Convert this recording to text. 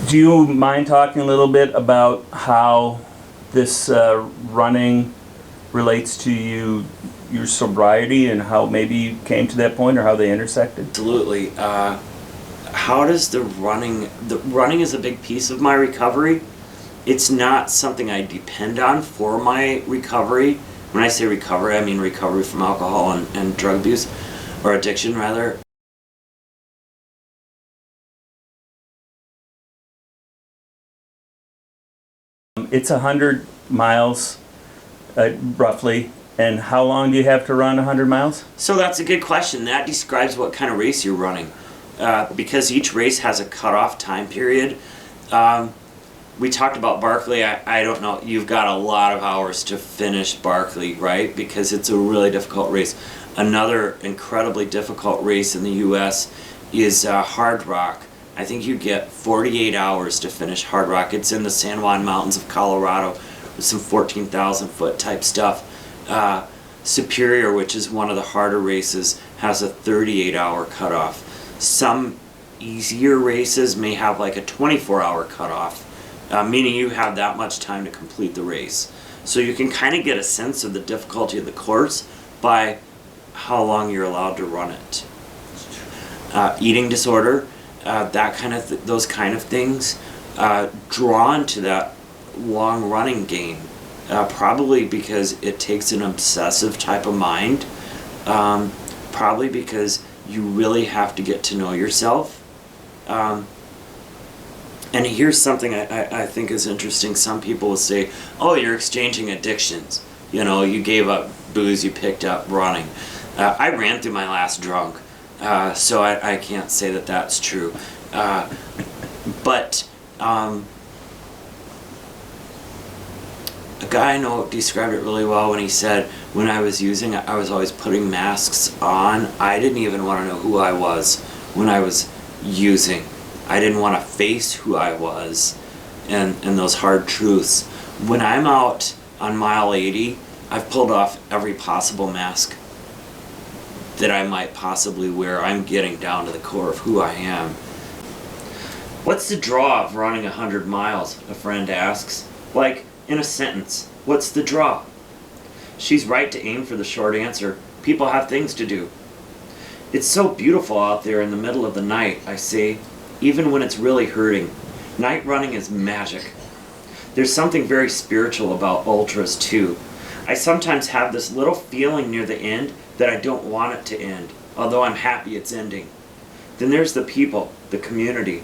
Do you mind talking a little bit about how this running relates to your sobriety and how maybe you came to that point or how they intersected? Absolutely. How does the running is a big piece of my recovery. It's not something I depend on for my recovery. When I say recovery, I mean recovery from alcohol and drug abuse, or addiction rather. It's 100 miles, roughly. And how long do you have to run 100 miles? So that's a good question. That describes what kind of race you're running. Because each race has a cutoff time period. We talked about Barkley. I don't know. You've got a lot of hours to finish Barkley, right? Because it's a really difficult race. Another incredibly difficult race in the U.S. is Hard Rock. I think you get 48 hours to finish Hard Rock. It's in the San Juan Mountains of Colorado with some 14,000 foot type stuff. Superior, which is one of the harder races, has a 38-hour cutoff. Some easier races may have like a 24-hour cutoff, meaning you have that much time to complete the race. So you can kind of get a sense of the difficulty of the course by how long you're allowed to run it. Eating disorder, those kind of things, drawn to that long running game. Probably because it takes an obsessive type of mind. Probably because you really have to get to know yourself. And here's something I think is interesting. Some people will say, oh, you're exchanging addictions. You know, you gave up booze, you picked up running. I ran through my last drunk, so I can't say that that's true. But a guy I know described it really well when he said, when I was using it, I was always putting masks on. I didn't even want to know who I was when I was using. I didn't want to face who I was and those hard truths. When I'm out on mile 80, I've pulled off every possible mask that I might possibly wear. I'm getting down to the core of who I am. What's the draw of running 100 miles, a friend asks. Like, in a sentence, what's the draw? She's right to aim for the short answer. People have things to do. It's so beautiful out there in the middle of the night, I say, even when it's really hurting. Night running is magic. There's something very spiritual about ultras too. I sometimes have this little feeling near the end that I don't want it to end, although I'm happy it's ending. Then there's the people, the community.